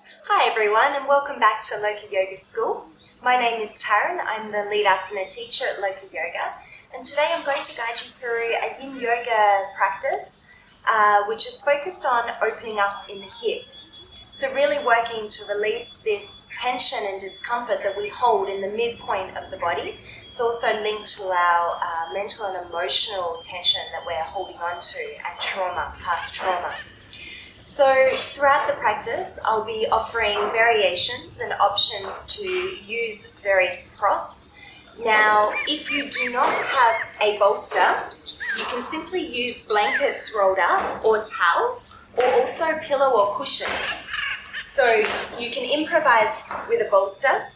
Hi everyone, and welcome back to Loka Yoga School. My name is Taryn. I'm the lead asana teacher at Loka Yoga, and today I'm going to guide you through a Yin Yoga practice which is focused on opening up in the hips. So really working to release this tension and discomfort that we hold in the midpoint of the body. It's also linked to our mental and emotional tension that we're holding on to and trauma, past trauma. So throughout the practice, I'll be offering variations and options to use various props. Now, if you do not have a bolster, you can simply use blankets rolled up or towels, or also pillow or cushion. So you can improvise with a bolster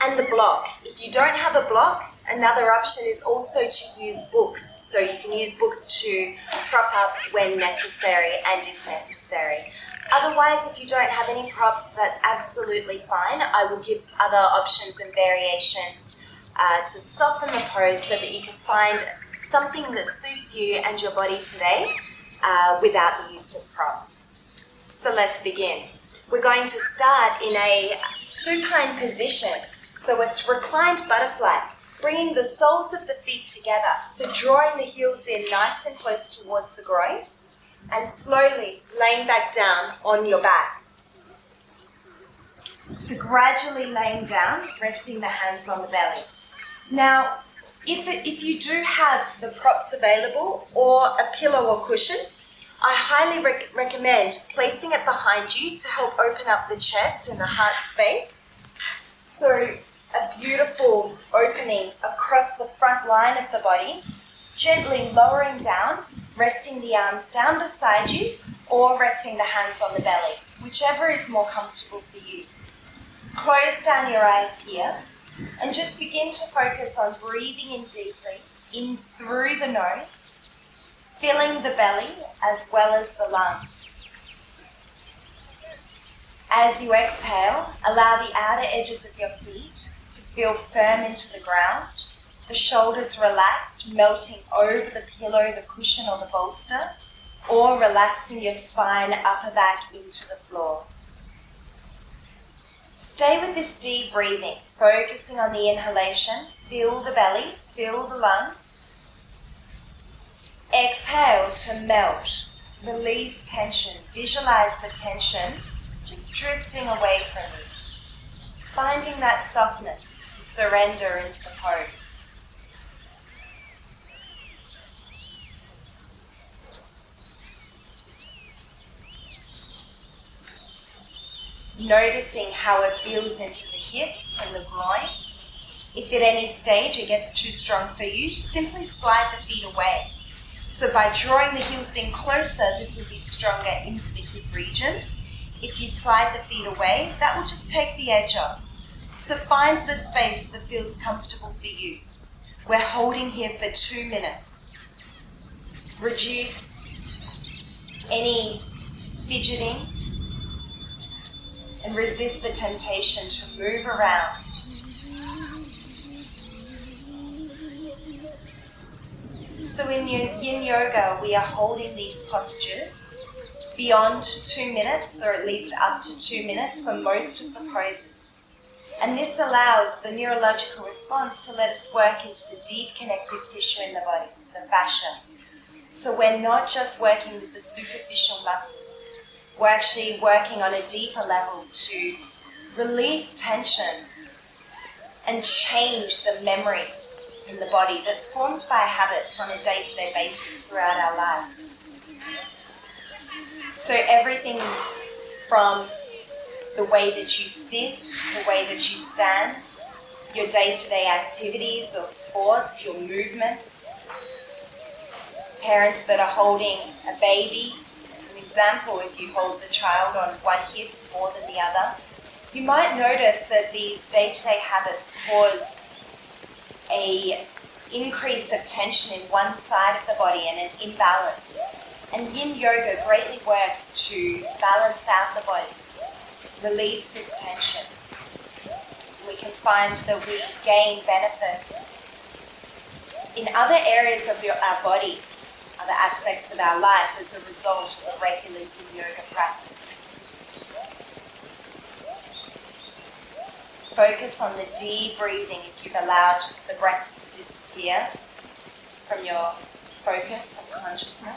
and the block. If you don't have a block, another option is also to use books. So you can use books to prop up when necessary and if necessary. Otherwise, if you don't have any props, that's absolutely fine. I will give other options and variations to soften the pose so that you can find something that suits you and your body today without the use of props. So let's begin. We're going to start in a supine position. So it's Reclined Butterfly, bringing the soles of the feet together. So drawing the heels in nice and close towards the groin and slowly laying back down on your back. So gradually laying down, resting the hands on the belly. Now, if you do have the props available or a pillow or cushion, I highly recommend placing it behind you to help open up the chest and the heart space. So a beautiful opening across the front line of the body, gently lowering down, resting the arms down beside you or resting the hands on the belly, whichever is more comfortable for you. Close down your eyes here and just begin to focus on breathing in deeply, in through the nose, filling the belly as well as the lungs. As you exhale, allow the outer edges of your feet to feel firm into the ground, the shoulders relaxed, melting over the pillow, the cushion or the bolster, or relaxing your spine, upper back into the floor. Stay with this deep breathing, focusing on the inhalation. Fill the belly, fill the lungs. Exhale to melt, release tension, visualize the tension just drifting away from you. Finding that softness, surrender into the pose. Noticing how it feels into the hips and the groin. If at any stage it gets too strong for you, simply slide the feet away. So by drawing the heels in closer, this will be stronger into the hip region. If you slide the feet away, that will just take the edge off. So find the space that feels comfortable for you. We're holding here for 2 minutes. Reduce any fidgeting and resist the temptation to move around. So in Yin Yoga, we are holding these postures beyond 2 minutes, or at least up to 2 minutes for most of the poses. And this allows the neurological response to let us work into the deep connective tissue in the body, the fascia. So we're not just working with the superficial muscles, we're actually working on a deeper level to release tension and change the memory in the body that's formed by habits on a day-to-day basis throughout our life. So everything from the way that you sit, the way that you stand, your day-to-day activities or sports, your movements. Parents that are holding a baby, as an example, if you hold the child on one hip more than the other, you might notice that these day-to-day habits cause an increase of tension in one side of the body and an imbalance. And Yin Yoga greatly works to balance out the body, release this tension. We can find that we gain benefits in other areas of our body, other aspects of our life as a result of regular Yin Yoga practice. Focus on the deep breathing if you've allowed the breath to disappear from your focus and consciousness.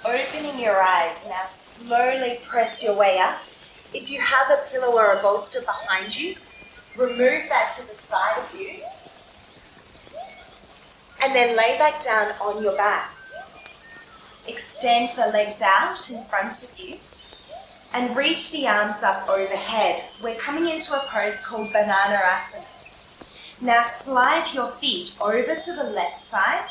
Opening your eyes, now slowly press your way up. If you have a pillow or a bolster behind you, remove that to the side of you and then lay back down on your back. Extend the legs out in front of you and reach the arms up overhead. We're coming into a pose called Banana Asana. Now slide your feet over to the left side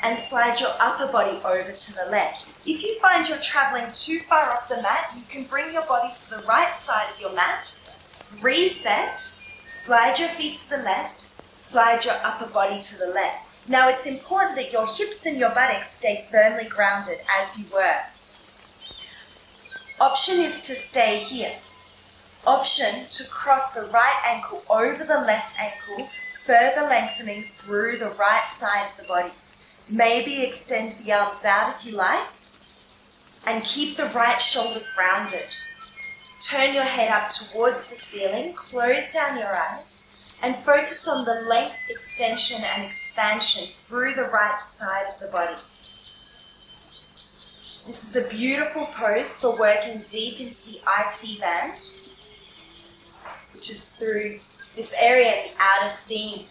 and slide your upper body over to the left. If you find you're traveling too far off the mat, you can bring your body to the right side of your mat, reset, slide your feet to the left, slide your upper body to the left. Now it's important that your hips and your buttocks stay firmly grounded as you were. Option is to stay here. Option to cross the right ankle over the left ankle, further lengthening through the right side of the body. Maybe extend the arms out if you like, and keep the right shoulder grounded. Turn your head up towards the ceiling, close down your eyes, and focus on the length, extension, and expansion through the right side of the body. This is a beautiful pose for working deep into the IT band, which is through this area in the outer seam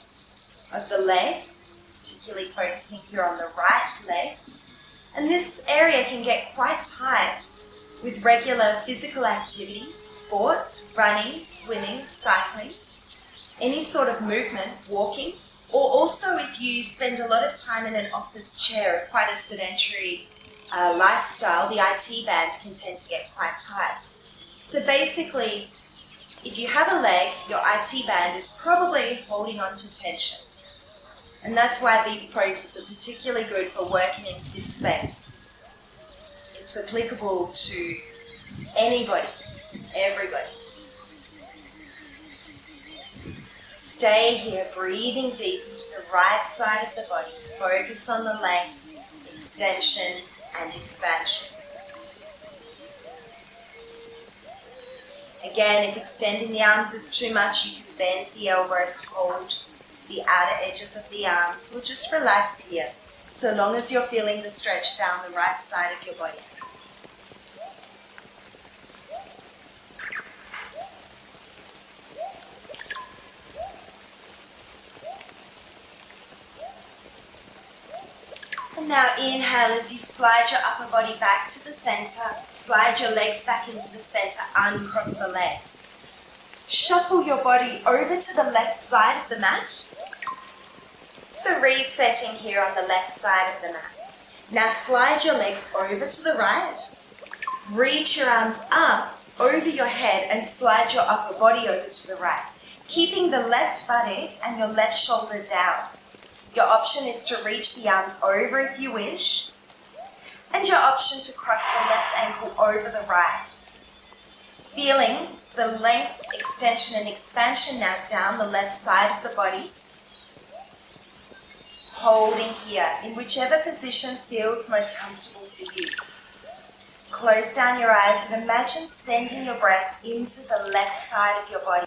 of the leg, particularly focusing here on the right leg. And this area can get quite tight with regular physical activity, sports, running, swimming, cycling, any sort of movement, walking, or also if you spend a lot of time in an office chair, quite a sedentary lifestyle, the IT band can tend to get quite tight. So basically, if you have a leg, your IT band is probably holding on to tension. And that's why these poses are particularly good for working into this space. It's applicable to anybody, everybody. Stay here, breathing deep into the right side of the body. Focus on the length, extension, and expansion. Again, if extending the arms is too much, you can bend the elbows, hold the outer edges of the arms, or just relax here, so long as you're feeling the stretch down the right side of your body. And now inhale as you slide your upper body back to the center, slide your legs back into the center, uncross the legs. Shuffle your body over to the left side of the mat. So resetting here on the left side of the mat. Now slide your legs over to the right. Reach your arms up over your head and slide your upper body over to the right, keeping the left buttock and your left shoulder down. Your option is to reach the arms over if you wish, and your option to cross the left ankle over the right. Feeling the length, extension, and expansion now down the left side of the body. Holding here in whichever position feels most comfortable for you. Close down your eyes and imagine sending your breath into the left side of your body.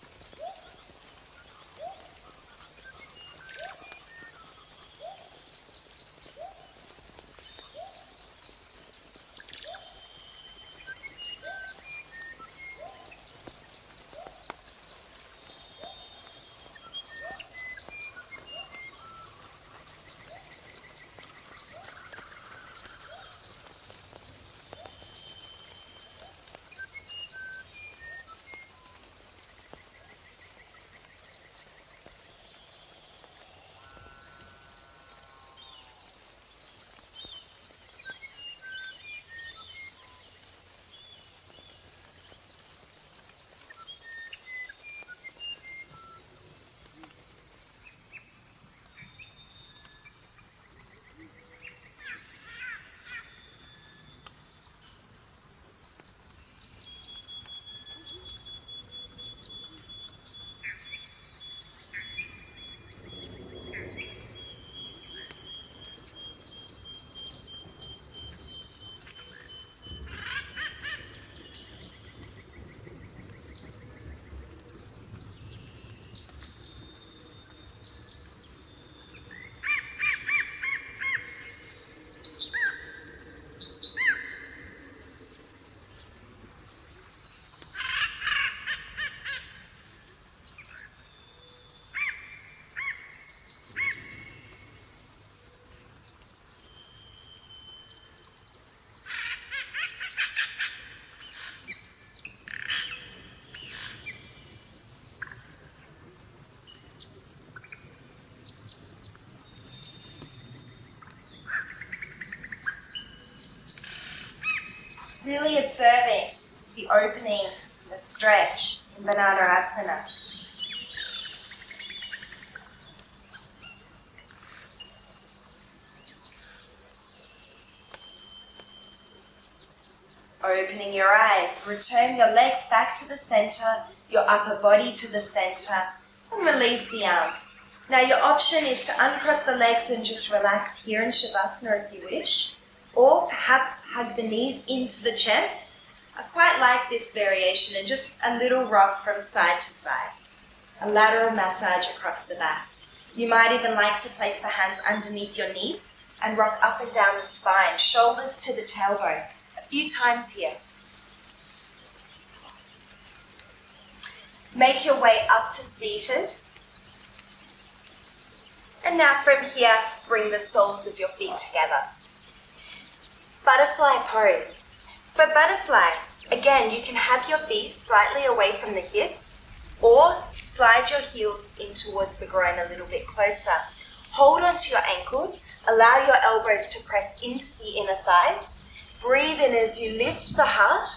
Really observing the opening, the stretch in Asana. Opening your eyes, return your legs back to the center, your upper body to the center, and release the arms. Now your option is to uncross the legs and just relax here in Shavasana if you wish, or perhaps hug the knees into the chest. I quite like this variation, and just a little rock from side to side. A lateral massage across the back. You might even like to place the hands underneath your knees and rock up and down the spine, shoulders to the tailbone. A few times here. Make your way up to seated. And now from here, bring the soles of your feet together. Butterfly pose. For butterfly, again, you can have your feet slightly away from the hips or slide your heels in towards the groin a little bit closer. Hold onto your ankles. Allow your elbows to press into the inner thighs. Breathe in as you lift the heart,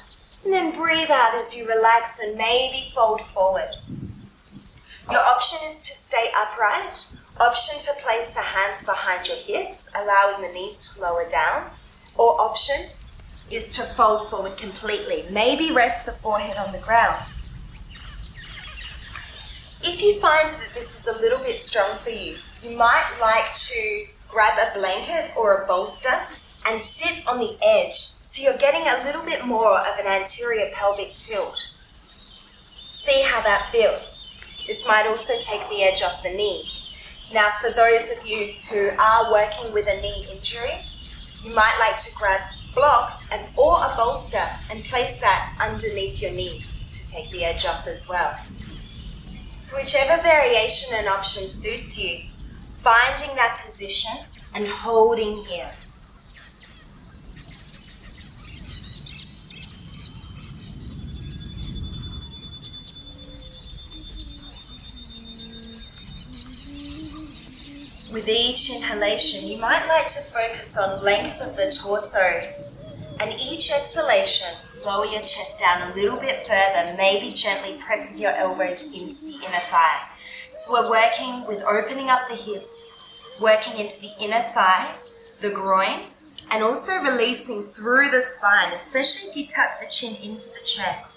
and then breathe out as you relax and maybe fold forward. Your option is to stay upright. Option to place the hands behind your hips, allowing the knees to lower down. Or option is to fold forward completely. Maybe rest the forehead on the ground. If you find that this is a little bit strong for you, you might like to grab a blanket or a bolster and sit on the edge, so you're getting a little bit more of an anterior pelvic tilt. See how that feels. This might also take the edge off the knee. Now, for those of you who are working with a knee injury, you might like to grab blocks or a bolster and place that underneath your knees to take the edge off as well. So whichever variation and option suits you, finding that position and holding here. With each inhalation, you might like to focus on length of the torso, and each exhalation, lower your chest down a little bit further, maybe gently pressing your elbows into the inner thigh. So we're working with opening up the hips, working into the inner thigh, the groin, and also releasing through the spine, especially if you tuck the chin into the chest.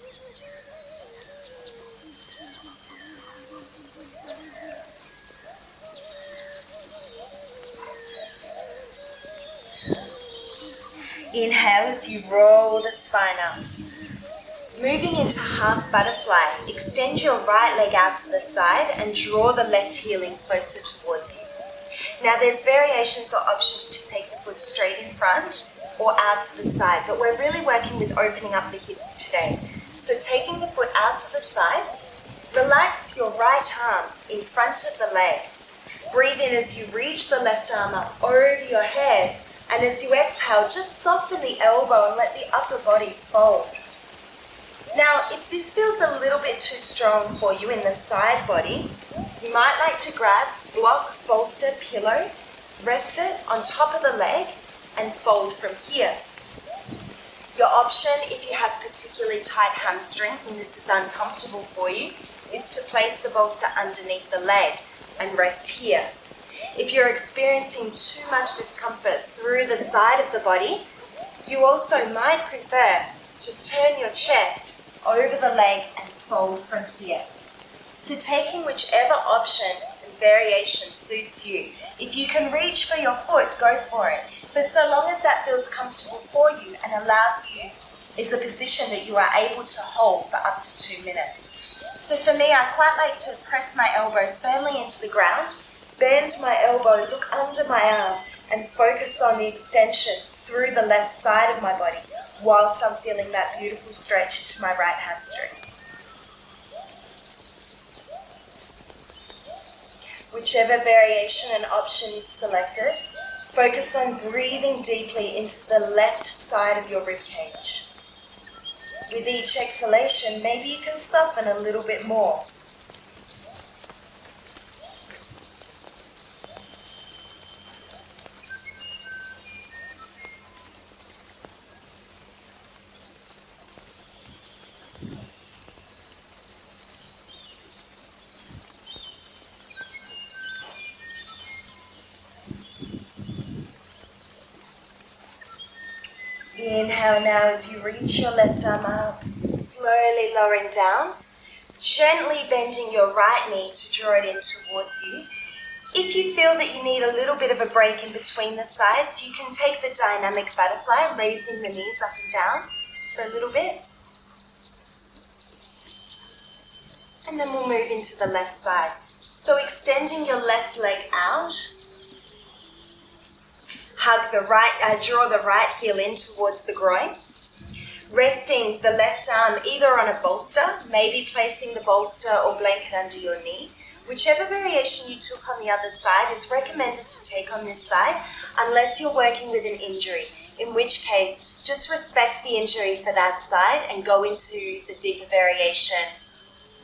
Inhale as you roll the spine up. Moving into half butterfly, extend your right leg out to the side and draw the left heel in closer towards you. Now there's variations or options to take the foot straight in front or out to the side, but we're really working with opening up the hips today. So taking the foot out to the side, relax your right arm in front of the leg. Breathe in as you reach the left arm up over your head. And as you exhale, just soften the elbow and let the upper body fold. Now, if this feels a little bit too strong for you in the side body, you might like to grab, block, bolster, pillow, rest it on top of the leg, and fold from here. Your option, if you have particularly tight hamstrings and this is uncomfortable for you, is to place the bolster underneath the leg and rest here. If you're experiencing too much discomfort through the side of the body, you also might prefer to turn your chest over the leg and fold from here. So taking whichever option and variation suits you. If you can reach for your foot, go for it. But so long as that feels comfortable for you and allows you, is a position that you are able to hold for up to 2 minutes. So for me, I quite like to press my elbow firmly into the ground, bend my elbow, look under my arm, and focus on the extension through the left side of my body whilst I'm feeling that beautiful stretch into my right hamstring. Whichever variation and option you've selected, focus on breathing deeply into the left side of your ribcage. With each exhalation, maybe you can soften a little bit more. Inhale now as you reach your left arm up, slowly lowering down, gently bending your right knee to draw it in towards you. If you feel that you need a little bit of a break in between the sides, you can take the dynamic butterfly, raising the knees up and down for a little bit. And then we'll move into the left side. So extending your left leg out, draw the right heel in towards the groin. Resting the left arm either on a bolster, maybe placing the bolster or blanket under your knee. Whichever variation you took on the other side is recommended to take on this side unless you're working with an injury, in which case just respect the injury for that side and go into the deeper variation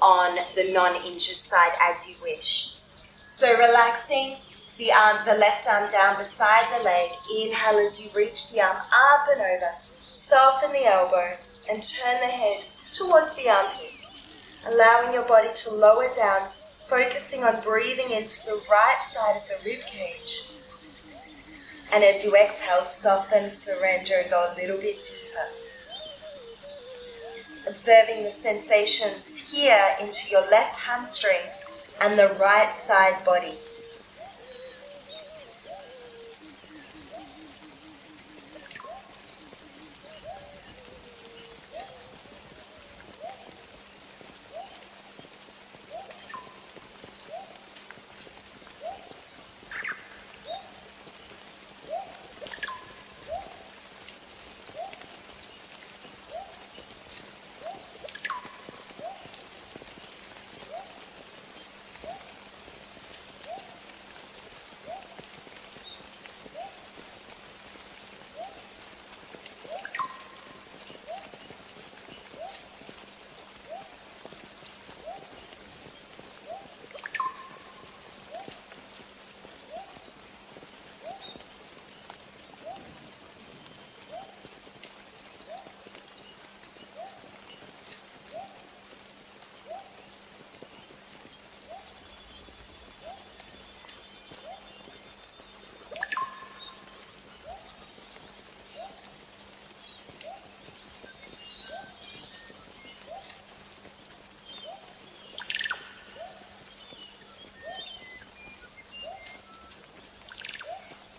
on the non-injured side as you wish. So relaxing the left arm down beside the leg. Inhale as you reach the arm up and over. Soften the elbow and turn the head towards the armpit, allowing your body to lower down, focusing on breathing into the right side of the rib cage. And as you exhale, soften, surrender, and go a little bit deeper. Observing the sensations here into your left hamstring and the right side body.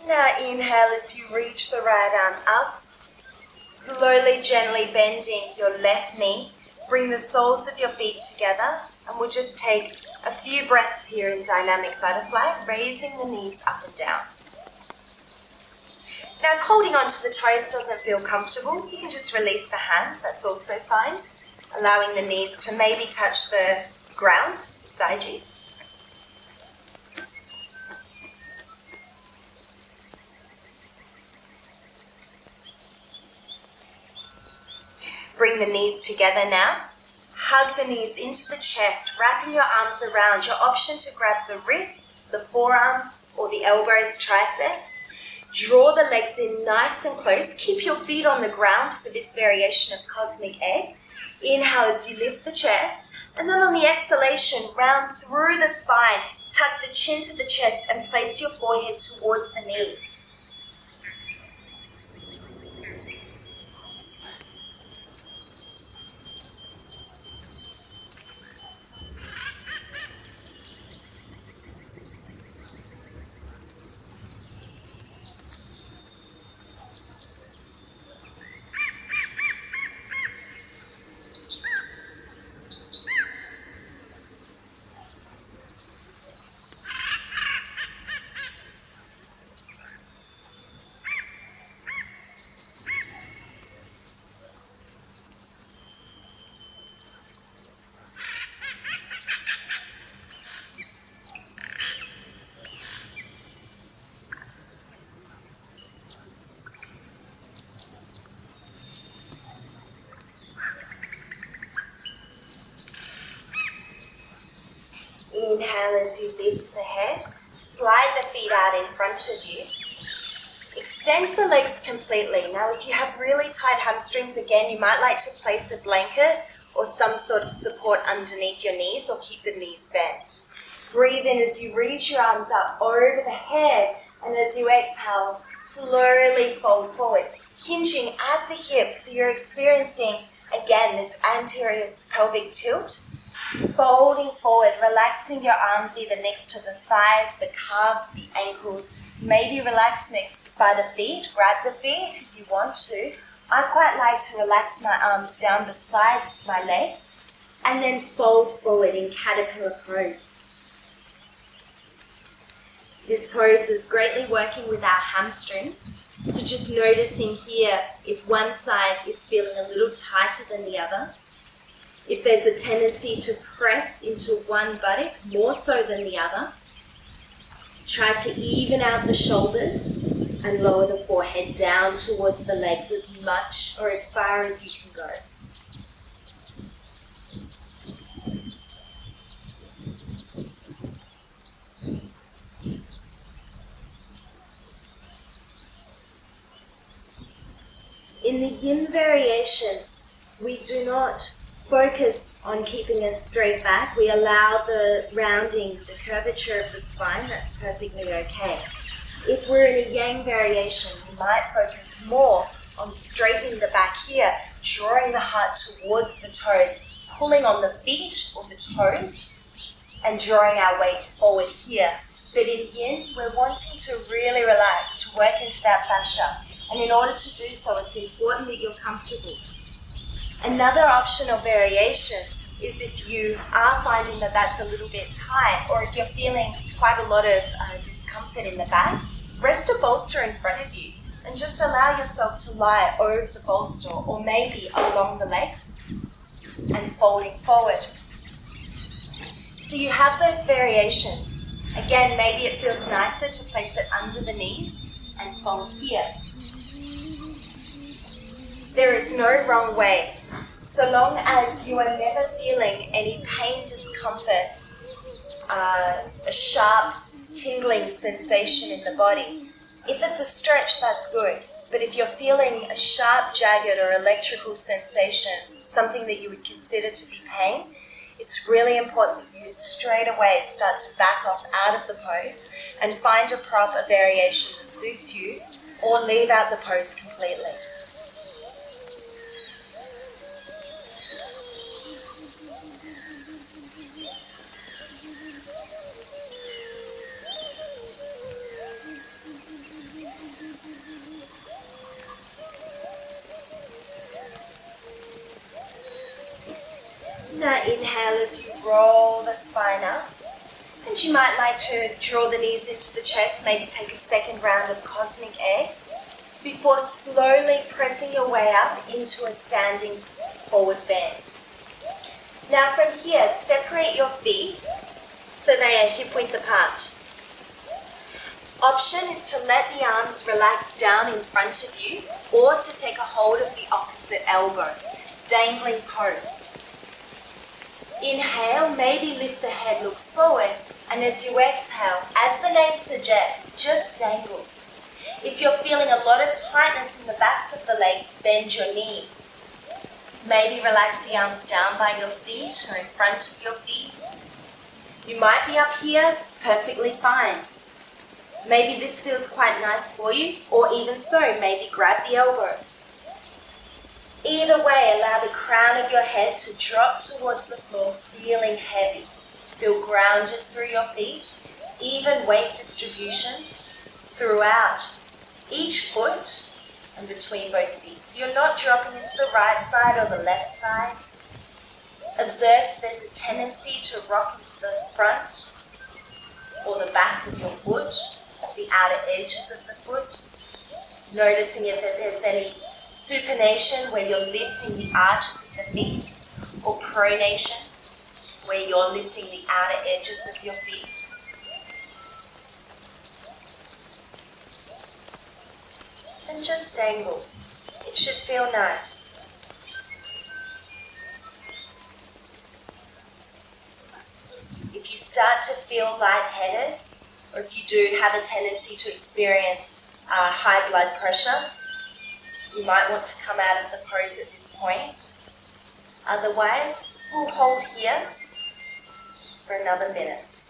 Now inhale as you reach the right arm up, slowly, gently bending your left knee. Bring the soles of your feet together and we'll just take a few breaths here in dynamic butterfly, raising the knees up and down. Now if holding on to the toes doesn't feel comfortable, you can just release the hands, that's also fine. Allowing the knees to maybe touch the ground beside you. Bring the knees together now. Hug the knees into the chest, wrapping your arms around. Your option to grab the wrists, the forearms, or the elbows, triceps. Draw the legs in nice and close. Keep your feet on the ground for this variation of cosmic egg. Inhale as you lift the chest. And then on the exhalation, round through the spine. Tuck the chin to the chest and place your forehead towards the knees. Inhale as you lift the head, slide the feet out in front of you. Extend the legs completely. Now if you have really tight hamstrings, again, you might like to place a blanket or some sort of support underneath your knees or keep the knees bent. Breathe in as you reach your arms up over the head, and as you exhale, slowly fold forward. hinging at the hips, so you're experiencing, again, this anterior pelvic tilt. Folding forward, relaxing your arms either next to the thighs, the calves, the ankles. Maybe relax next by the feet, grab the feet if you want to. I quite like to relax my arms down the side of my legs and then fold forward in caterpillar pose. This pose is greatly working with our hamstrings. So just noticing here if one side is feeling a little tighter than the other. If there's a tendency to press into one buttock more so than the other, try to even out the shoulders and lower the forehead down towards the legs as much or as far as you can go. In the Yin variation, we do not focus on keeping a straight back. We allow the rounding, the curvature of the spine. That's perfectly okay. If we're in a Yang variation, we might focus more on straightening the back here, drawing the heart towards the toes, pulling on the feet or the toes, and drawing our weight forward here. But in Yin, we're wanting to really relax, to work into that fascia. And in order to do so, it's important that you're comfortable. Another optional variation is if you are finding that that's a little bit tight, or if you're feeling quite a lot of discomfort in the back, rest a bolster in front of you and just allow yourself to lie over the bolster or maybe along the legs and folding forward. So you have those variations. Again, maybe it feels nicer to place it under the knees and fold here. There is no wrong way. So long as you are never feeling any pain, discomfort, a sharp tingling sensation in the body. If it's a stretch, that's good. But if you're feeling a sharp, jagged or electrical sensation, something that you would consider to be pain, it's really important that you straight away start to back off out of the pose and find a prop, a variation that suits you, or leave out the pose completely. Now inhale as you roll the spine up, and you might like to draw the knees into the chest, maybe take a second round of cosmic egg before slowly pressing your way up into a standing forward bend. Now from here, separate your feet so they are hip width apart. Option is to let the arms relax down in front of you or to take a hold of the opposite elbow, dangling pose. Inhale, maybe lift the head, look forward, and as you exhale, as the name suggests, just dangle. If you're feeling a lot of tightness in the backs of the legs, bend your knees. Maybe relax the arms down by your feet or in front of your feet. You might be up here, perfectly fine. Maybe this feels quite nice for you, or even so, maybe grab the elbow. Either way, allow the crown of your head to drop towards the floor, feeling heavy. Feel grounded through your feet, even weight distribution throughout each foot and between both feet. So you're not dropping into the right side or the left side. Observe if there's a tendency to rock into the front or the back of your foot, the outer edges of the foot. Noticing if there's any supination where you're lifting the arches of the feet, or pronation where you're lifting the outer edges of your feet. And just dangle. It should feel nice. If you start to feel lightheaded, or if you do have a tendency to experience high blood pressure, you might want to come out of the pose at this point. Otherwise, we'll hold here for another minute.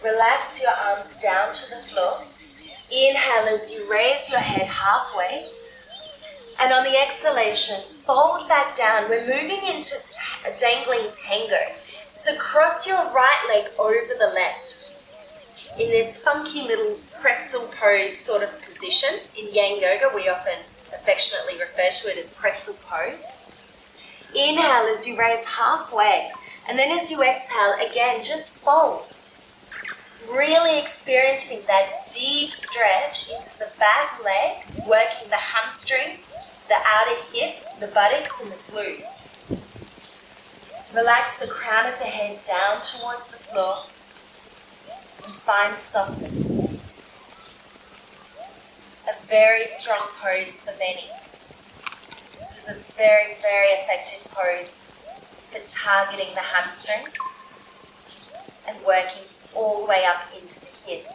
Relax your arms down to the floor. Inhale as you raise your head halfway. And on the exhalation, fold back down. We're moving into a Dangling Tango. So cross your right leg over the left in this funky little pretzel pose sort of position. In Yin Yoga, we often affectionately refer to it as pretzel pose. Inhale as you raise halfway. And then as you exhale, again, just fold. Really experiencing that deep stretch into the back leg, working the hamstring, the outer hip, the buttocks and the glutes. Relax the crown of the head down towards the floor and find softness. A very strong pose for many. This is a very, very effective pose for targeting the hamstring and working all the way up into the hips.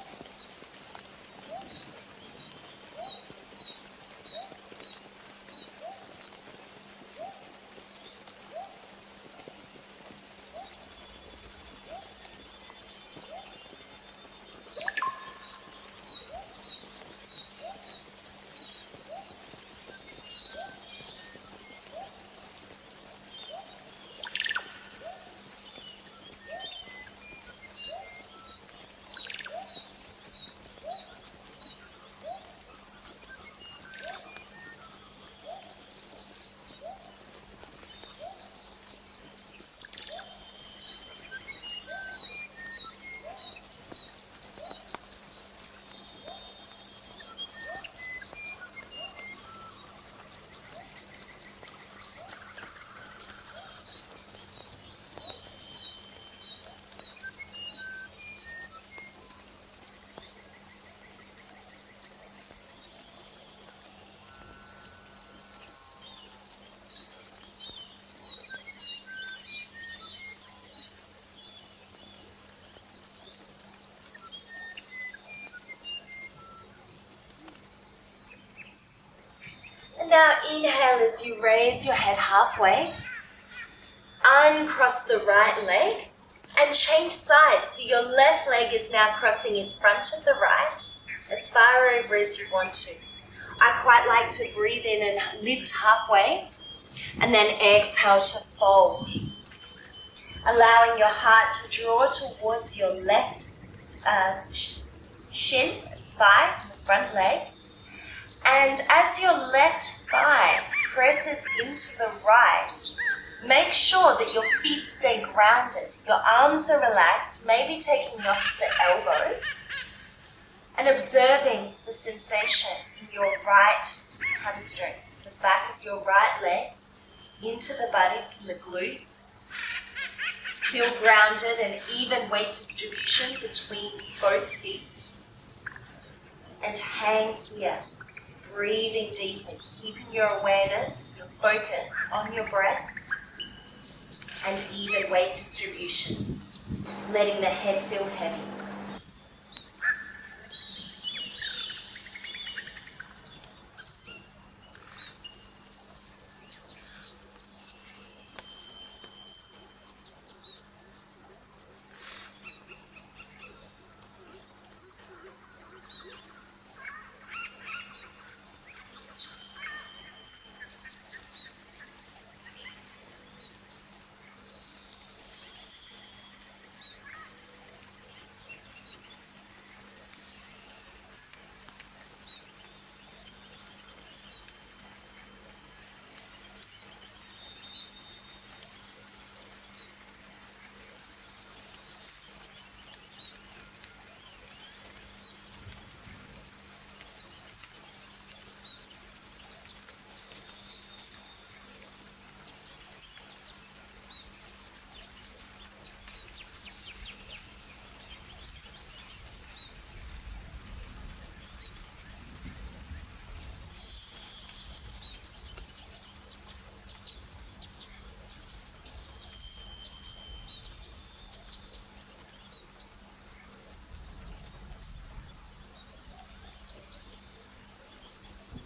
And now inhale as you raise your head halfway. Uncross the right leg and change sides. So your left leg is now crossing in front of the right as far over as you want to. I quite like to breathe in and lift halfway and then exhale to fold. Allowing your heart to draw towards your left shin, thigh, the front leg. And as your left thigh presses into the right, make sure that your feet stay grounded. Your arms are relaxed, maybe taking the opposite elbow, and observing the sensation in your right hamstring, the back of your right leg, into the buttock and the glutes. Feel grounded and even weight distribution between both feet. And hang here, breathing deeply, keeping your awareness, your focus on your breath, and even weight distribution, letting the head feel heavy.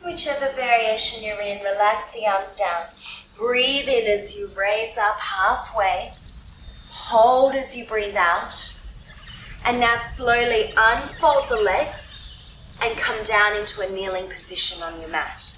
Whichever variation you're in, relax the arms down. Breathe in as you raise up halfway. Hold as you breathe out. And now slowly unfold the legs and come down into a kneeling position on your mat.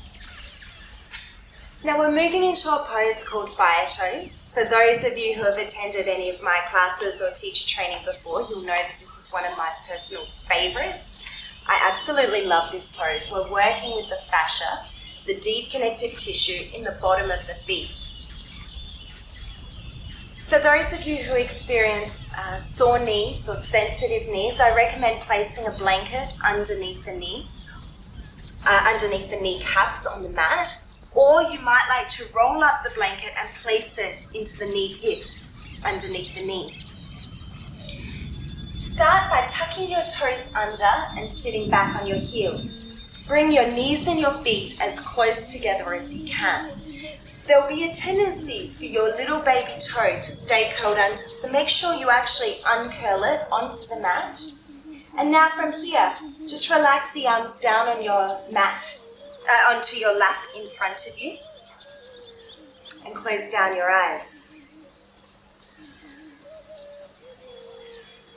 Now we're moving into a pose called fire toes. For those of you who have attended any of my classes or teacher training before, you'll know that this is one of my personal favorites. I absolutely love this pose. We're working with the fascia, the deep connective tissue in the bottom of the feet. For those of you who experience sore knees or sensitive knees, I recommend placing a blanket underneath the knees, underneath the kneecaps on the mat, or you might like to roll up the blanket and place it into the knee pit underneath the knees. Start by tucking your toes under and sitting back on your heels. Bring your knees and your feet as close together as you can. There'll be a tendency for your little baby toe to stay curled under, so make sure you actually uncurl it onto the mat. And now from here, just relax the arms down on your mat, onto your lap in front of you, and close down your eyes.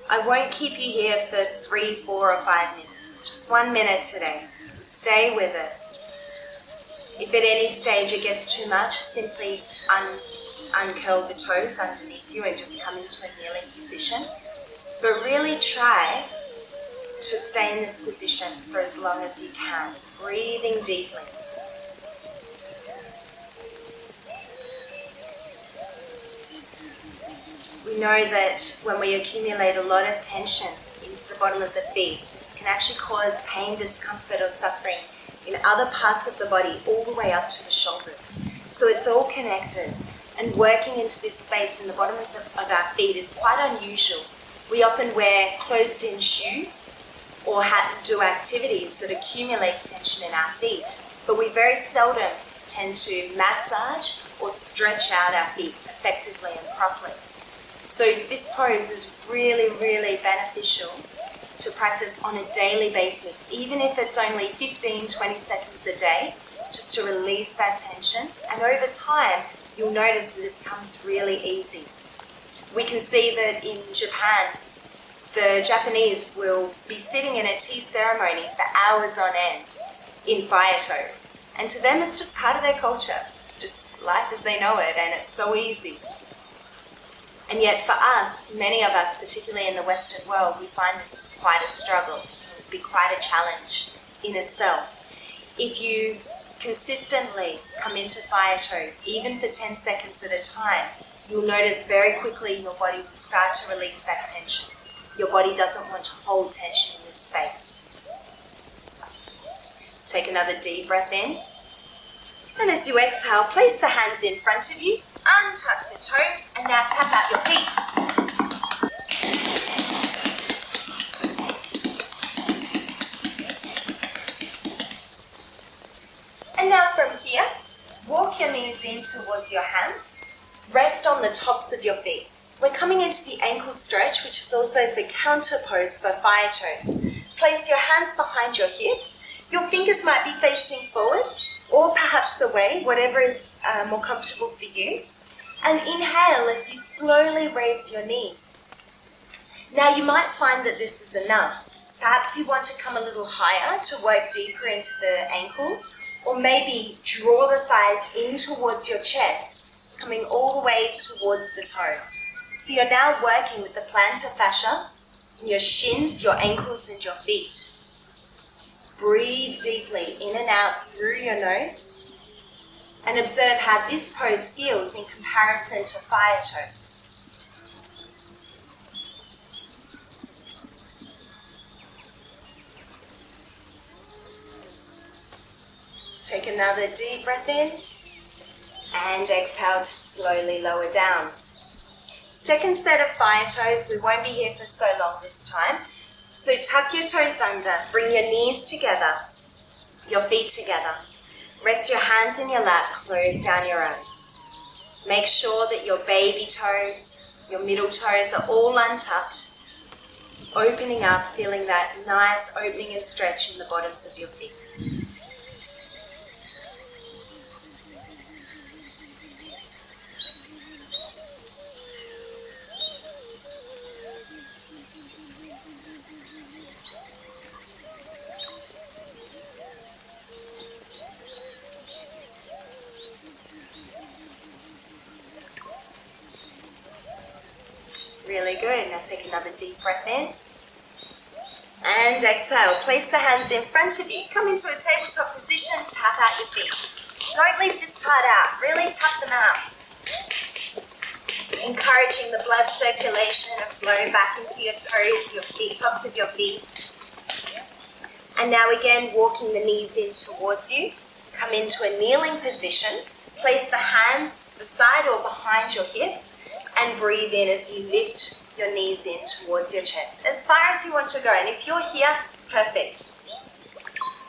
I won't keep you here for 3, 4, or 5 minutes. It's just 1 minute today, so stay with it. If at any stage it gets too much, simply uncurl the toes underneath you and just come into a kneeling position. But really try to stay in this position for as long as you can, breathing deeply. We know that when we accumulate a lot of tension into the bottom of the feet, this can actually cause pain, discomfort, or suffering in other parts of the body all the way up to the shoulders. So it's all connected, and working into this space in the bottom of our feet is quite unusual. We often wear closed-in shoes or do activities that accumulate tension in our feet, but we very seldom tend to massage or stretch out our feet effectively and properly. So this pose is really, really beneficial to practice on a daily basis, even if it's only 15, 20 seconds a day, just to release that tension. And over time, you'll notice that it becomes really easy. We can see that in Japan, the Japanese will be sitting in a tea ceremony for hours on end in fire toes. And to them, it's just part of their culture. It's just life as they know it, and it's so easy. And yet for us, many of us, particularly in the Western world, we find this is quite a struggle. It would be quite a challenge in itself. If you consistently come into fire toes, even for 10 seconds at a time, you'll notice very quickly your body will start to release that tension. Your body doesn't want to hold tension in this space. Take another deep breath in. And as you exhale, place the hands in front of you, untuck the toes, and now tap out your feet. And now from here, walk your knees in towards your hands. Rest on the tops of your feet. We're coming into the ankle stretch, which is also the counter pose for fire toes. Place your hands behind your hips. Your fingers might be facing forward or perhaps away, whatever is more comfortable for you. And inhale as you slowly raise your knees. Now you might find that this is enough. Perhaps you want to come a little higher to work deeper into the ankles, or maybe draw the thighs in towards your chest, coming all the way towards the toes. So you're now working with the plantar fascia in your shins, your ankles, and your feet. Breathe deeply in and out through your nose and observe how this pose feels in comparison to fire toe. Take another deep breath in and exhale to slowly lower down. Second set of fire toes, we won't be here for so long this time. So tuck your toes under, bring your knees together, your feet together. Rest your hands in your lap, close down your eyes. Make sure that your baby toes, your middle toes are all untucked, opening up, feeling that nice opening and stretch in the bottoms of your feet. good. Now take another deep breath in. And exhale. Place the hands in front of you. Come into a tabletop position. Tap out your feet. Don't leave this part out. Really tap them out. Encouraging the blood circulation to flow back into your toes, your feet, tops of your feet. And now again, walking the knees in towards you. Come into a kneeling position. Place the hands beside or behind your hips and breathe in as you lift your knees in towards your chest, as far as you want to go. And if you're here, perfect.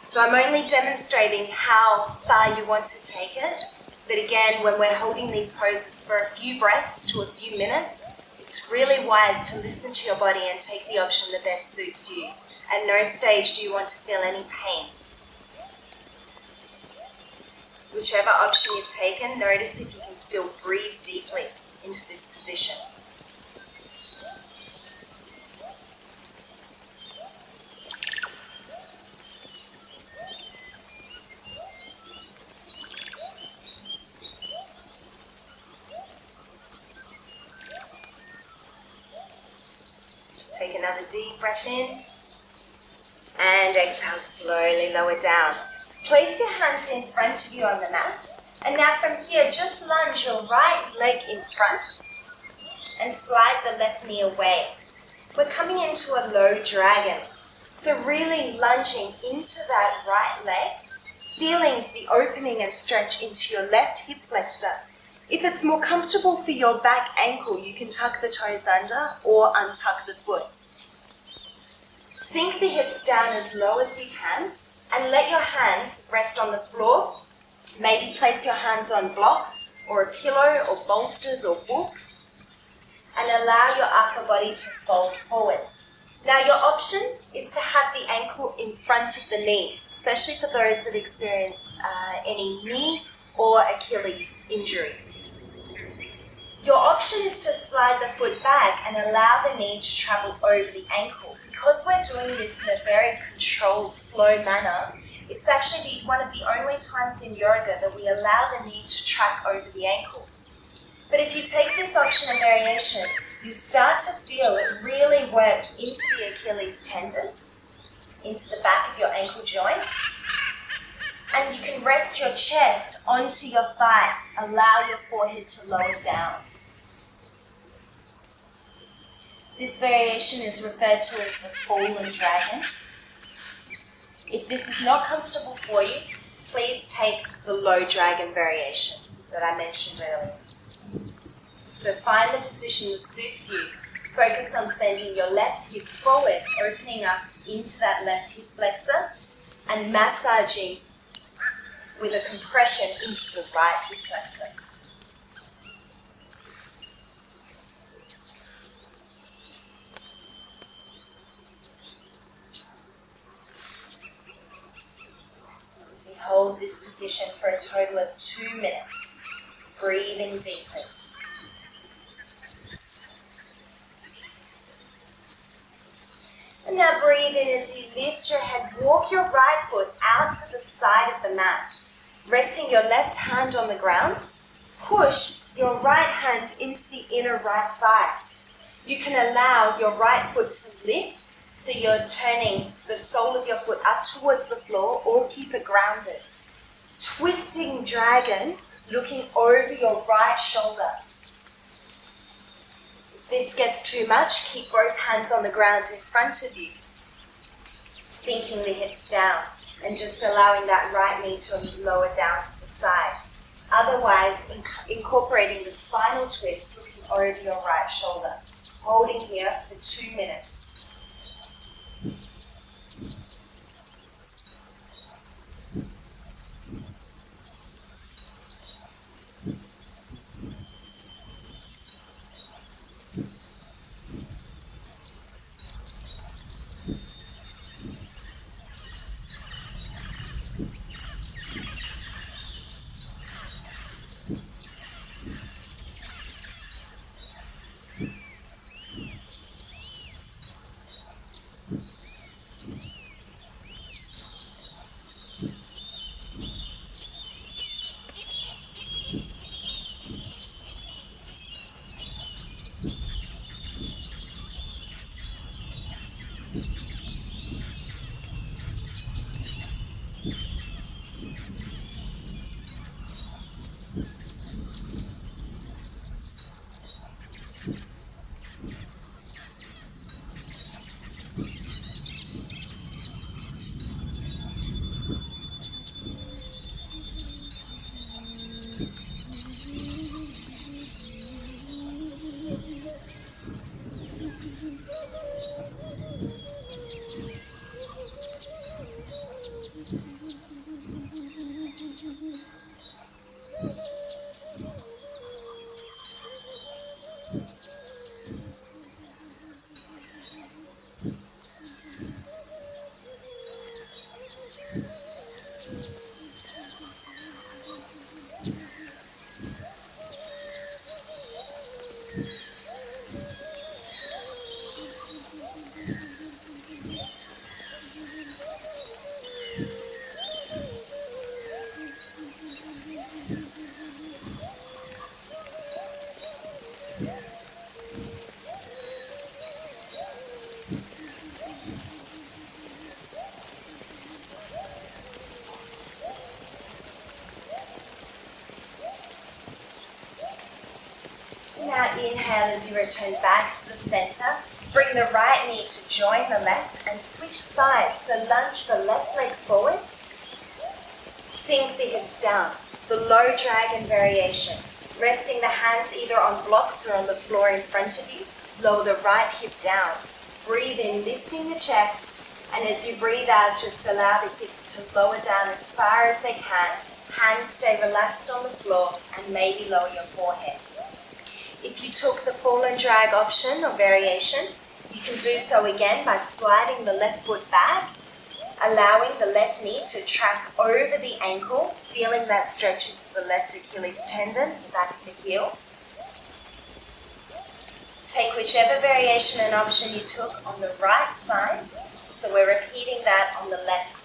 So I'm only demonstrating how far you want to take it. But again, when we're holding these poses for a few breaths to a few minutes, it's really wise to listen to your body and take the option that best suits you. At no stage do you want to feel any pain. Whichever option you've taken, notice if you can still breathe deeply into this position. Take another deep breath in and exhale, slowly lower down. Place your hands in front of you on the mat, and now from here just lunge your right leg in front and slide the left knee away. We're coming into a low dragon, so really lunging into that right leg, feeling the opening and stretch into your left hip flexor. If it's more comfortable for your back ankle, you can tuck the toes under or untuck the foot. Sink the hips down as low as you can and let your hands rest on the floor. Maybe place your hands on blocks or a pillow or bolsters or books, and allow your upper body to fold forward. Now your option is to have the ankle in front of the knee, especially for those that experience any knee or Achilles injuries. Your option is to slide the foot back and allow the knee to travel over the ankle. Because we're doing this in a very controlled, slow manner, it's actually one of the only times in yoga that we allow the knee to track over the ankle. But if you take this option of variation, you start to feel it really works into the Achilles tendon, into the back of your ankle joint, and you can rest your chest onto your thigh. Allow your forehead to lower down. This variation is referred to as the fallen dragon. If this is not comfortable for you, please take the low dragon variation that I mentioned earlier. So find the position that suits you. Focus on sending your left hip forward, opening up into that left hip flexor, and massaging with a compression into the right hip flexor. Hold this position for a total of 2 minutes, breathing deeply. And now breathe in as you lift your head. Walk your right foot out to the side of the mat, resting your left hand on the ground. Push your right hand into the inner right thigh. You can allow your right foot to lift, so you're turning the sole of your foot up towards the floor, or keep it grounded. Twisting dragon, looking over your right shoulder. If this gets too much, keep both hands on the ground in front of you. Sinking the hips down and just allowing that right knee to lower down to the side. Otherwise, incorporating the spinal twist, looking over your right shoulder. Holding here for 2 minutes. Now inhale as you return back to the center. Bring the right knee to join the left and switch sides. So lunge the left leg forward. Sink the hips down. The low dragon variation. Resting the hands either on blocks or on the floor in front of you. Lower the right hip down. Breathe in, lifting the chest. And as you breathe out, just allow the hips to lower down as far as they can. Hands stay relaxed on the floor and maybe lower your forehead. If you took the fall and drag option or variation, you can do so again by sliding the left foot back, allowing the left knee to track over the ankle, feeling that stretch into the left Achilles tendon, the back of the heel. Take whichever variation and option you took on the right side, so we're repeating that on the left side.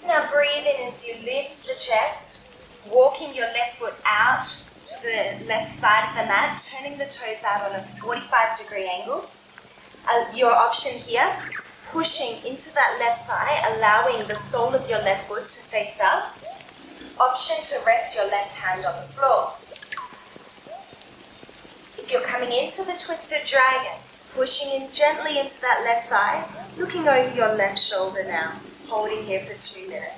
Now breathe in as you lift the chest, walking your left foot out to the left side of the mat, turning the toes out on a 45-degree angle. Your option here is pushing into that left thigh, allowing the sole of your left foot to face up. Option to rest your left hand on the floor. If you're coming into the twisted dragon, pushing in gently into that left thigh, looking over your left shoulder now, holding here for 2 minutes.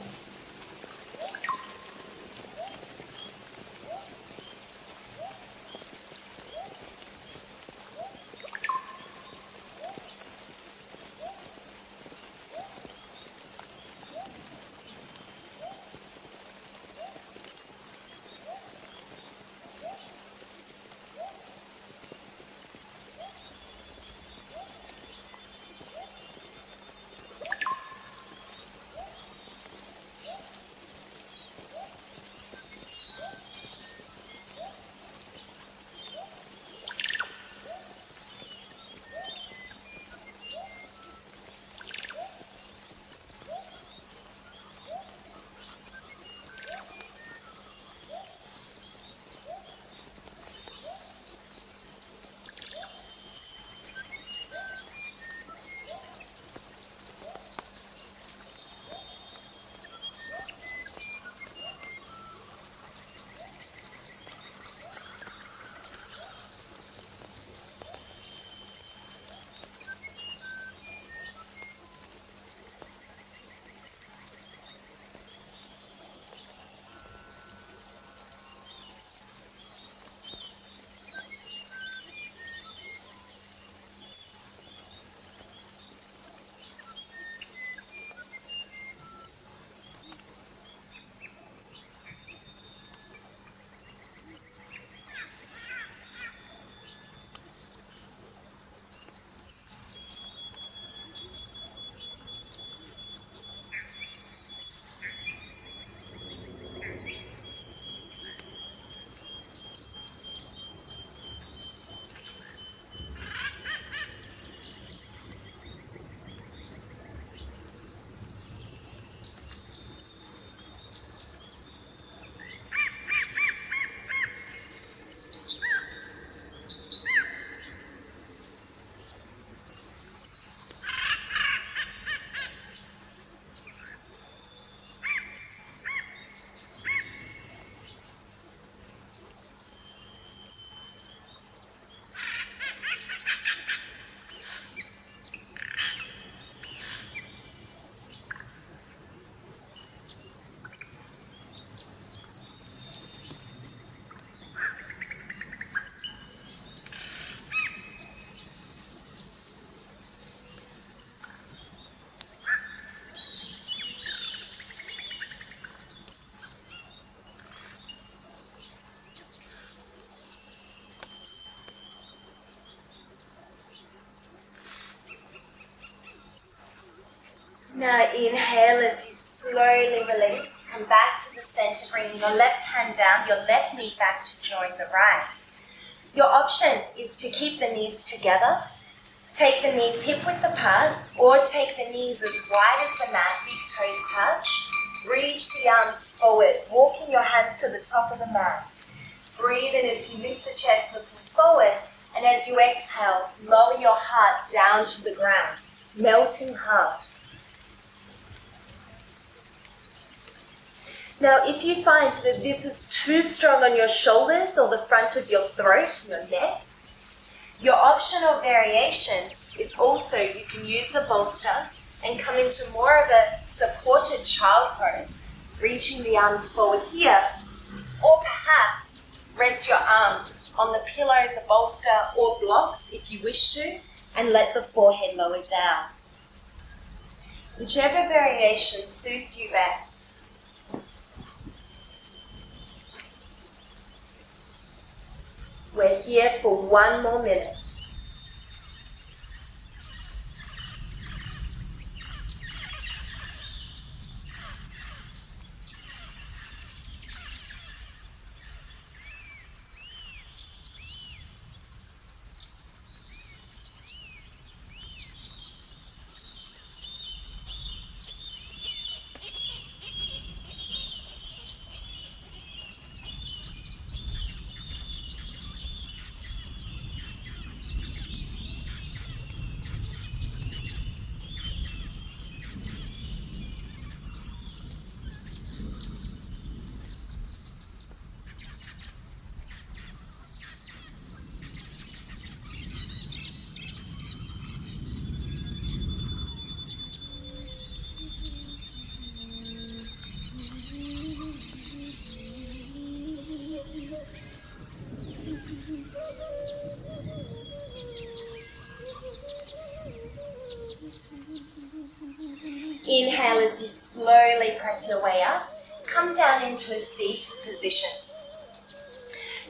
Now inhale as you slowly release. Come back to the center, bringing your left hand down, your left knee back to join the right. Your option is to keep the knees together. Take the knees hip-width apart, or take the knees as wide as the mat, big toes touch. Reach the arms forward, walking your hands to the top of the mat. Breathe in as you lift the chest, looking forward, and as you exhale, lower your heart down to the ground, melting heart. Now, if you find that this is too strong on your shoulders or the front of your throat, your neck, your optional variation is also you can use a bolster and come into more of a supported child pose, reaching the arms forward here, or perhaps rest your arms on the pillow, the bolster, or blocks if you wish to, and let the forehead lower down. Whichever variation suits you best. We're here for 1 more minute. as you slowly press your way up, come down into a seated position.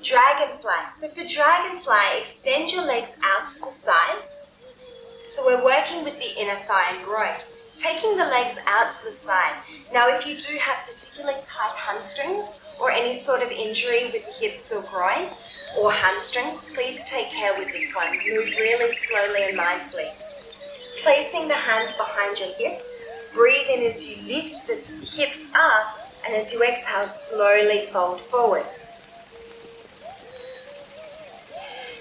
Dragonfly. So for dragonfly, extend your legs out to the side. So we're working with the inner thigh and groin, taking the legs out to the side. Now if you do have particularly tight hamstrings or any sort of injury with the hips or groin or hamstrings, please take care with this one. Move really slowly and mindfully. Placing the hands behind your hips, breathe in as you lift the hips up, and as you exhale, slowly fold forward.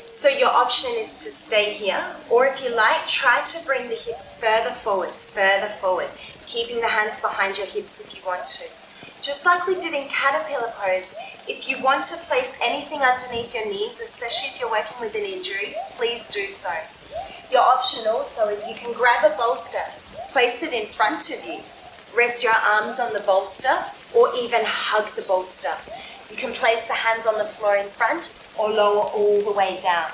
So your option is to stay here, or if you like, try to bring the hips further forward, keeping the hands behind your hips if you want to. Just like we did in caterpillar pose, if you want to place anything underneath your knees, especially if you're working with an injury, please do so. Your option also is you can grab a bolster, place it in front of you, rest your arms on the bolster, or even hug the bolster. You can place the hands on the floor in front or lower all the way down.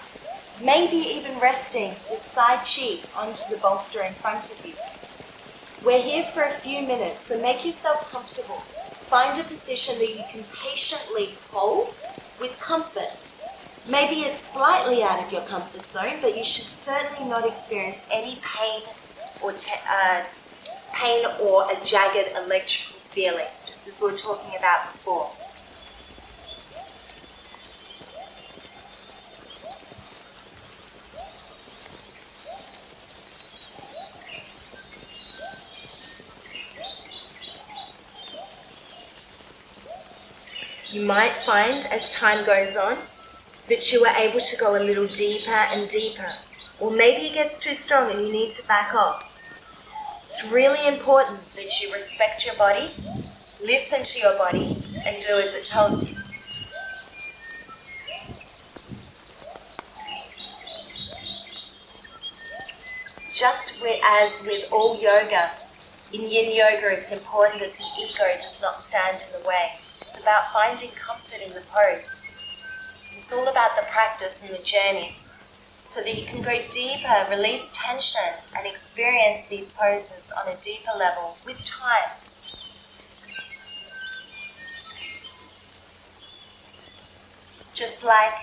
Maybe even resting the side cheek onto the bolster in front of you. We're here for a few minutes, so make yourself comfortable. Find a position that you can patiently hold with comfort. Maybe it's slightly out of your comfort zone, but you should certainly not experience any pain or a jagged electrical feeling, just as we were talking about before. You might find as time goes on that you are able to go a little deeper and deeper, or maybe it gets too strong and you need to back off. It's really important that you respect your body, listen to your body, and do as it tells you. Just as with all yoga, in Yin Yoga it's important that the ego does not stand in the way. It's about finding comfort in the pose. It's all about the practice and the journey, so that you can go deeper, release tension, and experience these poses on a deeper level with time. Just like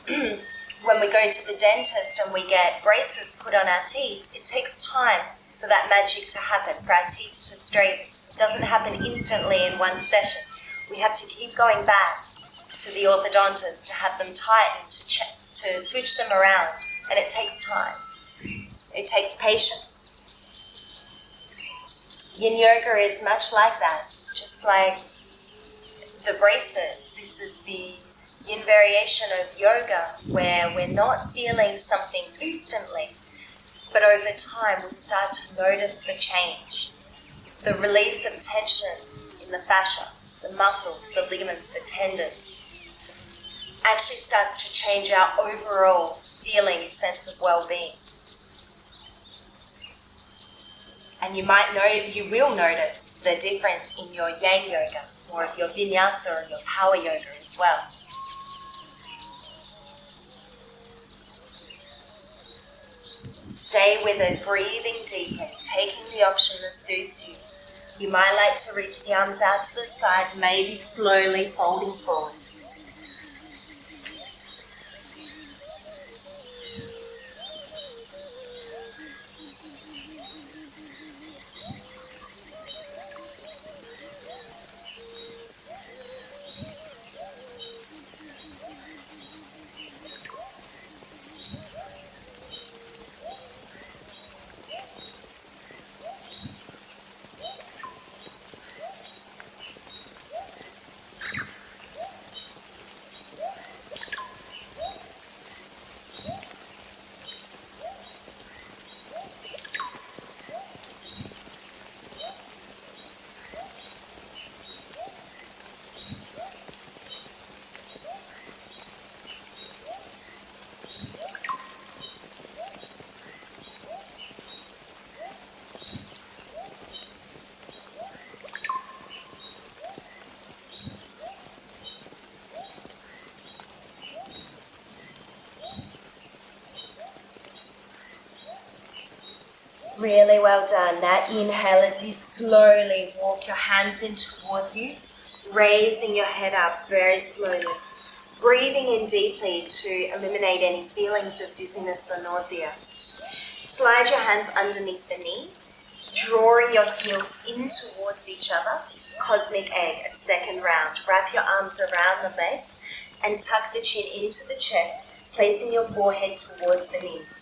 when we go to the dentist and we get braces put on our teeth, it takes time for that magic to happen, for our teeth to straighten. It doesn't happen instantly in one session. We have to keep going back to the orthodontist to have them tightened, to switch them around, and it takes time. It takes patience. Yin Yoga is much like that, just like the braces. This is the Yin variation of yoga, where we're not feeling something instantly, but over time we start to notice the change. The release of tension in the fascia, the muscles, the ligaments, the tendons, actually starts to change our overall feeling, sense of well-being. And you will notice the difference in your Yang Yoga, or your Vinyasa or your Power Yoga as well. Stay with it, breathing deeper, taking the option that suits you. You might like to reach the arms out to the side, maybe slowly folding forward. Really well done. Now inhale as you slowly walk your hands in towards you, raising your head up very slowly. Breathing in deeply to eliminate any feelings of dizziness or nausea. Slide your hands underneath the knees, drawing your heels in towards each other. Cosmic egg, a second round. Wrap your arms around the legs and tuck the chin into the chest, placing your forehead towards the knees.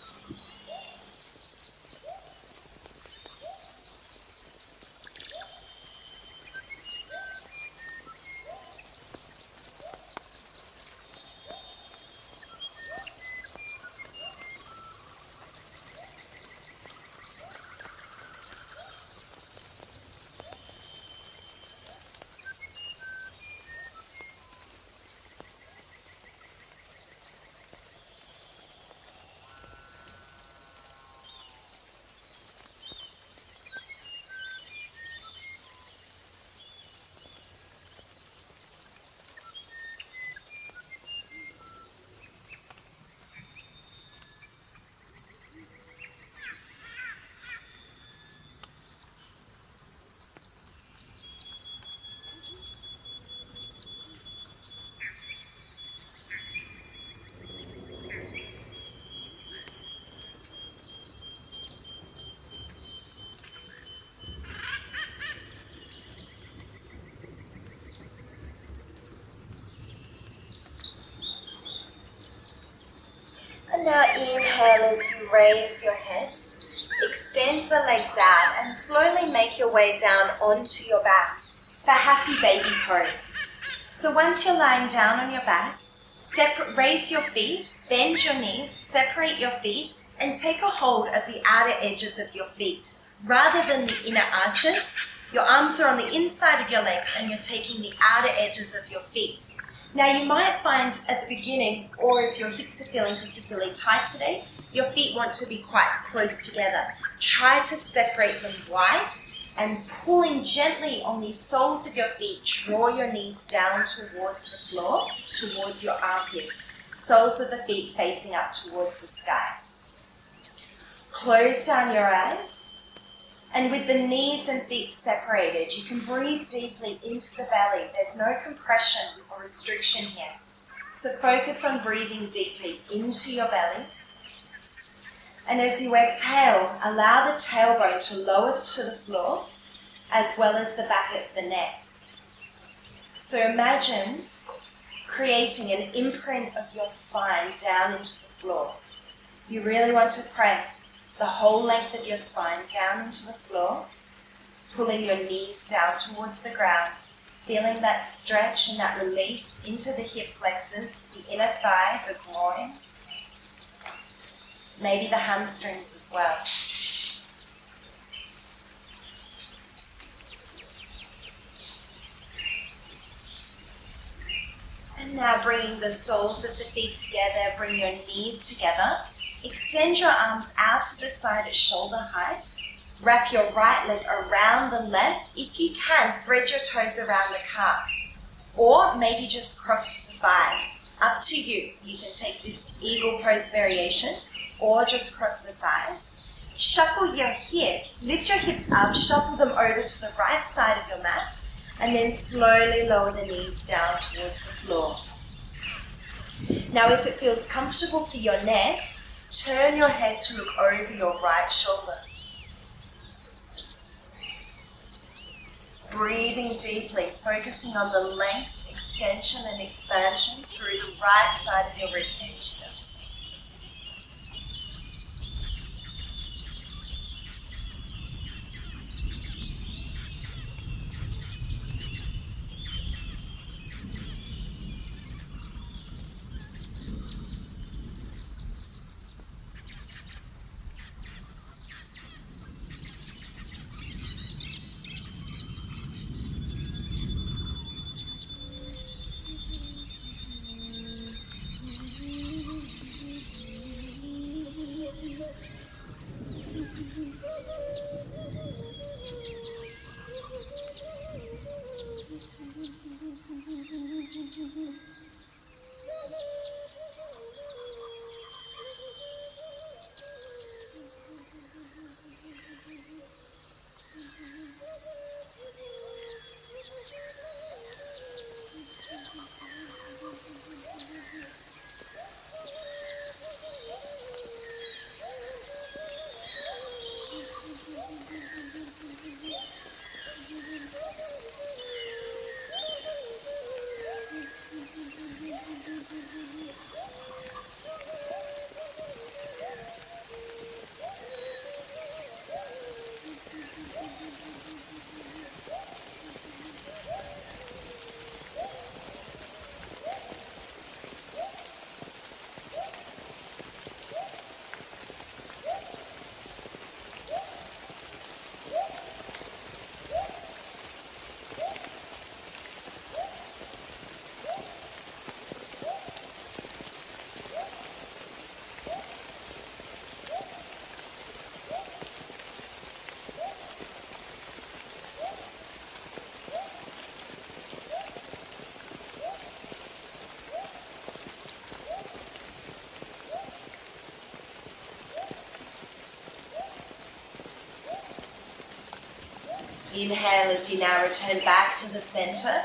And now inhale as you raise your head. Extend the legs out and slowly make your way down onto your back for happy baby pose. So once you're lying down on your back, raise your feet, bend your knees, separate your feet, and take a hold of the outer edges of your feet. Rather than the inner arches, your arms are on the inside of your legs and you're taking the outer edges of your feet. Now you might find at the beginning, or if your hips are feeling particularly tight today, your feet want to be quite close together. Try to separate them wide and pulling gently on the soles of your feet, draw your knees down towards the floor, towards your armpits. Soles of the feet facing up towards the sky. Close down your eyes. And with the knees and feet separated, you can breathe deeply into the belly. There's no compression or restriction here. So focus on breathing deeply into your belly. And as you exhale, allow the tailbone to lower to the floor, as well as the back of the neck. So imagine creating an imprint of your spine down into the floor. You really want to press the whole length of your spine down into the floor, pulling your knees down towards the ground, feeling that stretch and that release into the hip flexors, the inner thigh, the groin, maybe the hamstrings as well. And now bringing the soles of the feet together, bring your knees together. Extend your arms out to the side at shoulder height. Wrap your right leg around the left. If you can, thread your toes around the calf. Or maybe just cross the thighs. Up to you. You can take this eagle pose variation or just cross the thighs. Shuffle your hips. Lift your hips up, shuffle them over to the right side of your mat, and then slowly lower the knees down towards the floor. Now if it feels comfortable for your neck, turn your head to look over your right shoulder. Breathing deeply, focusing on the length, extension and expansion through the right side of your ribcage here. Inhale as you now return back to the center.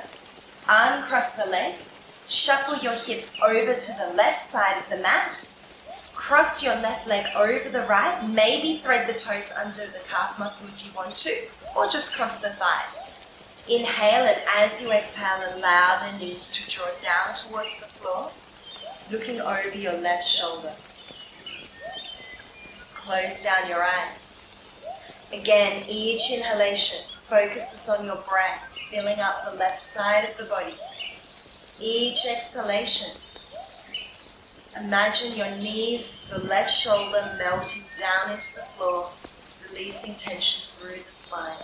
Uncross the legs. Shuffle your hips over to the left side of the mat. Cross your left leg over the right. Maybe thread the toes under the calf muscle if you want to, or just cross the thighs. Inhale, and as you exhale, allow the knees to draw down towards the floor, looking over your left shoulder. Close down your eyes. Again, each inhalation focuses on your breath, filling up the left side of the body. Each exhalation, imagine your knees, the left shoulder melting down into the floor, releasing tension through the spine.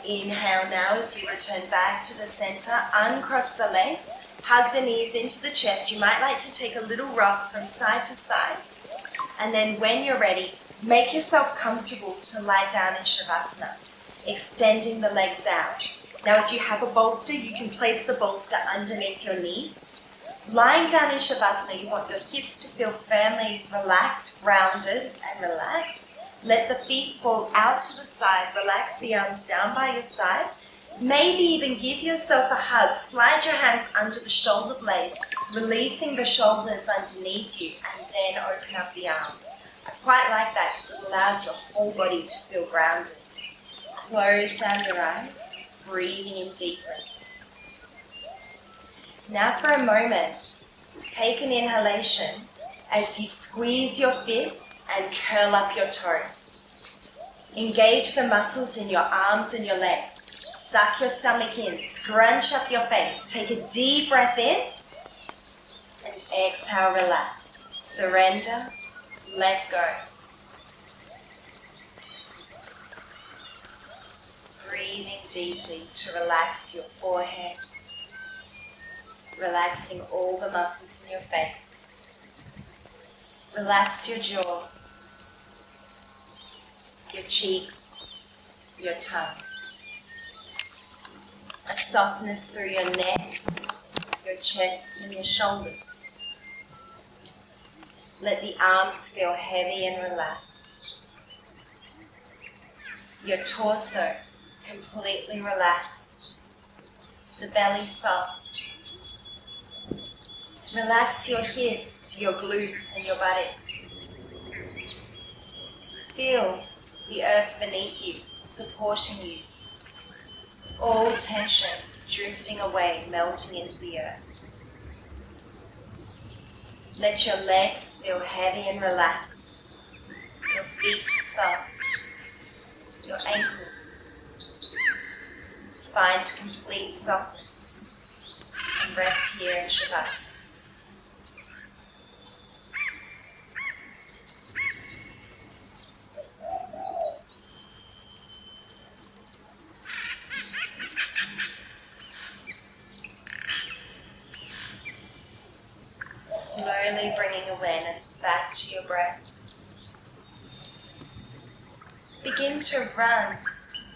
Inhale now as you return back to the center. Uncross the legs. Hug the knees into the chest. You might like to take a little rock from side to side. And then when you're ready, make yourself comfortable to lie down in Shavasana, extending the legs out. Now if you have a bolster, you can place the bolster underneath your knees. Lying down in Shavasana, you want your hips to feel firmly relaxed, grounded and relaxed. Let the feet fall out to the side. Relax the arms down by your side. Maybe even give yourself a hug. Slide your hands under the shoulder blades, releasing the shoulders underneath you, and then open up the arms. I quite like that because it allows your whole body to feel grounded. Close down your eyes, breathing in deeply. Now for a moment, take an inhalation as you squeeze your fists and curl up your toes. Engage the muscles in your arms and your legs. Suck your stomach in, scrunch up your face. Take a deep breath in and exhale, relax. Surrender, let go. Breathing deeply to relax your forehead, relaxing all the muscles in your face. Relax your jaw, your cheeks, your tongue. A softness through your neck, your chest and your shoulders. Let the arms feel heavy and relaxed. Your torso completely relaxed. The belly soft. Relax your hips, your glutes and your buttocks. Feel the earth beneath you, supporting you. All tension drifting away, melting into the earth. Let your legs feel heavy and relaxed. Your feet soft. Your ankles. Find complete softness. And rest here in Shavasana. Slowly bringing awareness back to your breath. Begin to run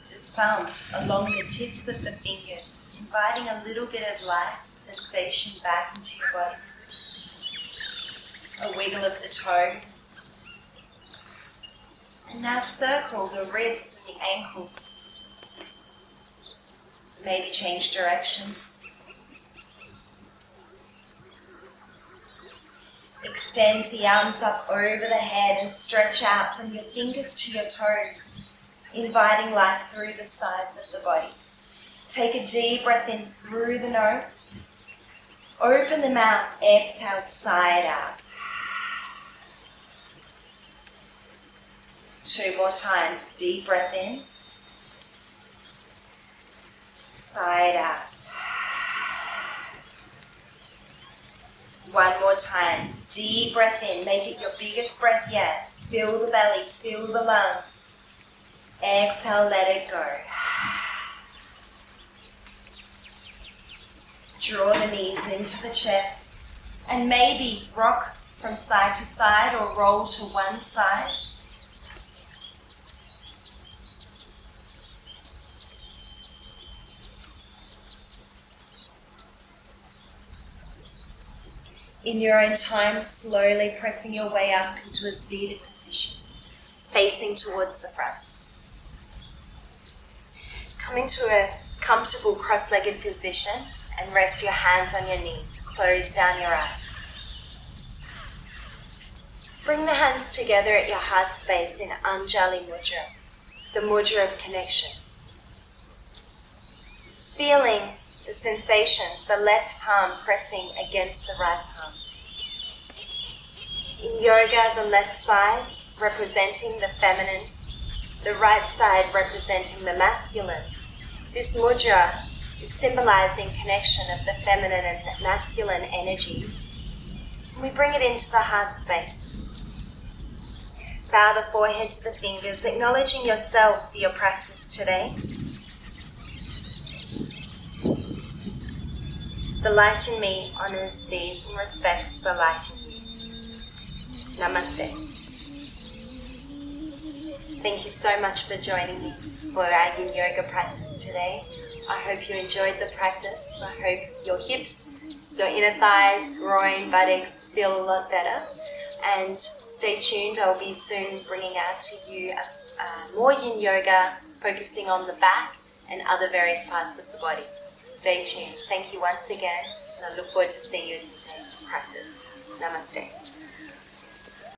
the thumb along the tips of the fingers, inviting a little bit of light sensation back into your body. A wiggle of the toes. And now circle the wrists and the ankles. Maybe change direction. Extend the arms up over the head and stretch out from your fingers to your toes, inviting life through the sides of the body. Take a deep breath in through the nose. Open the mouth, exhale, side out. 2 more times, deep breath in, side out. 1 more time, deep breath in, make it your biggest breath yet. Fill the belly, fill the lungs. Exhale, let it go. Draw the knees into the chest and maybe rock from side to side or roll to one side. In your own time, slowly pressing your way up into a seated position, facing towards the front. Come into a comfortable cross-legged position and rest your hands on your knees. Close down your eyes. Bring the hands together at your heart space in Anjali Mudra, the mudra of connection. Feeling the sensations, the left palm pressing against the right palm. In yoga, the left side representing the feminine, the right side representing the masculine. This mudra is symbolizing connection of the feminine and the masculine energies. And we bring it into the heart space. Bow the forehead to the fingers, acknowledging yourself for your practice today. The light in me honors these and respects the light in you. Namaste. Thank you so much for joining me for our Yin Yoga practice today. I hope you enjoyed the practice. I hope your hips, your inner thighs, groin, buttocks feel a lot better. And stay tuned, I'll be soon bringing out to you more Yin Yoga, focusing on the back and other various parts of the body. Stay tuned. Thank you once again, and I look forward to seeing you in the next practice. Namaste.